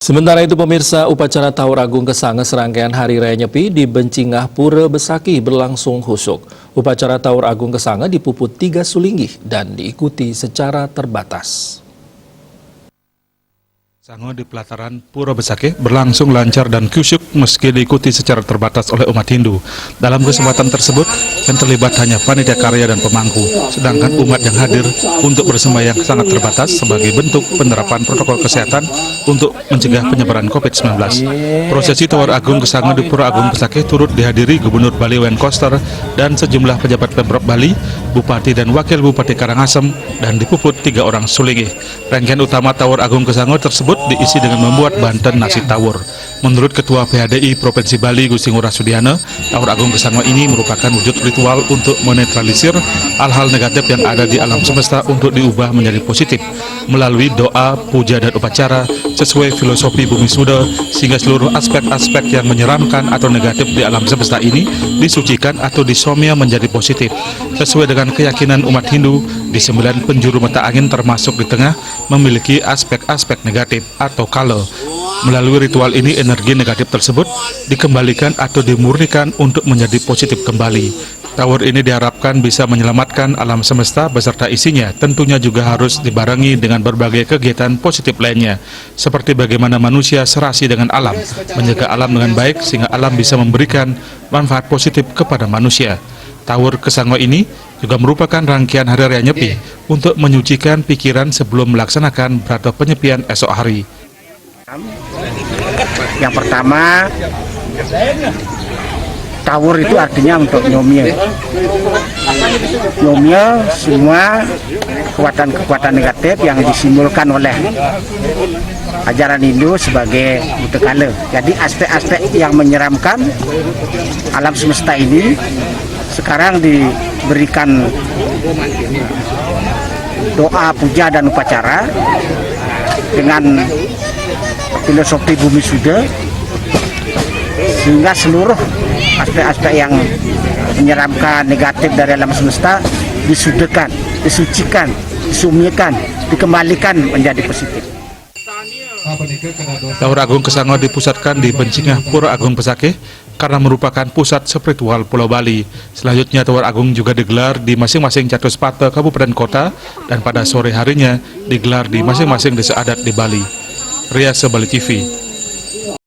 Sementara itu pemirsa, upacara Tawur Agung Kesange serangkaian Hari Raya Nyepi di Bencingah Pura Besaki berlangsung khusyuk. Upacara Tawur Agung Kesange dipuput 3 sulinggih dan diikuti secara terbatas. Sange di pelataran Pura Besaki berlangsung lancar dan khusyuk meski diikuti secara terbatas oleh umat Hindu. Dalam kesempatan tersebut, yang terlibat hanya panitia karya dan pemangku, sedangkan umat yang hadir untuk bersembahyang sangat terbatas sebagai bentuk penerapan protokol kesehatan untuk mencegah penyebaran COVID-19. Prosesi Tawur Agung Kesange di Pura Agung Besaki turut dihadiri Gubernur Bali Wen Koster dan sejumlah pejabat Pemprov Bali, Bupati dan Wakil Bupati Karangasem, dan dipuput 3 orang sulinggih. Rangkaian utama Tawur Agung Kesange tersebut diisi dengan membuat banten nasi tawur. Menurut Ketua PHDI Provinsi Bali Gusti Ngurah Sudiana, Tawur Agung Kesange ini merupakan wujud ritual untuk menetralisir hal-hal negatif yang ada di alam semesta untuk diubah menjadi positif melalui doa, puja, dan upacara sesuai filosofi Bumi Suda, sehingga seluruh aspek-aspek yang menyeramkan atau negatif di alam semesta ini disucikan atau disomya menjadi positif. Sesuai dengan keyakinan umat Hindu, di 9 penjuru mata angin termasuk di tengah memiliki aspek-aspek negatif atau kala. Melalui ritual ini, energi negatif tersebut dikembalikan atau dimurnikan untuk menjadi positif kembali. Tawur ini diharapkan bisa menyelamatkan alam semesta beserta isinya, tentunya juga harus dibarengi dengan berbagai kegiatan positif lainnya, seperti bagaimana manusia serasi dengan alam, menjaga alam dengan baik sehingga alam bisa memberikan manfaat positif kepada manusia. Tawur Kesange ini juga merupakan rangkaian Hari Raya Nyepi untuk menyucikan pikiran sebelum melaksanakan berata penyepian esok hari. Yang pertama, tawur itu artinya untuk nyomya. Nyomya semua kekuatan-kekuatan negatif yang disimbolkan oleh ajaran Hindu sebagai butekala. Jadi aspek-aspek yang menyeramkan alam semesta ini sekarang diberikan doa, puja, dan upacara dengan filosofi Bumi Suda, sehingga seluruh aspek-aspek yang menyeramkan negatif dari alam semesta disudakan, disucikan, disumyakan, dikembalikan menjadi positif. Tawur Agung Kesange dipusatkan di Bencingah Pura Agung Besaki karena merupakan pusat spiritual Pulau Bali. Selanjutnya Tawur Agung juga digelar di masing-masing Catuspata Kabupaten Kota dan pada sore harinya digelar di masing-masing desa adat di Bali. Ria Bali TV.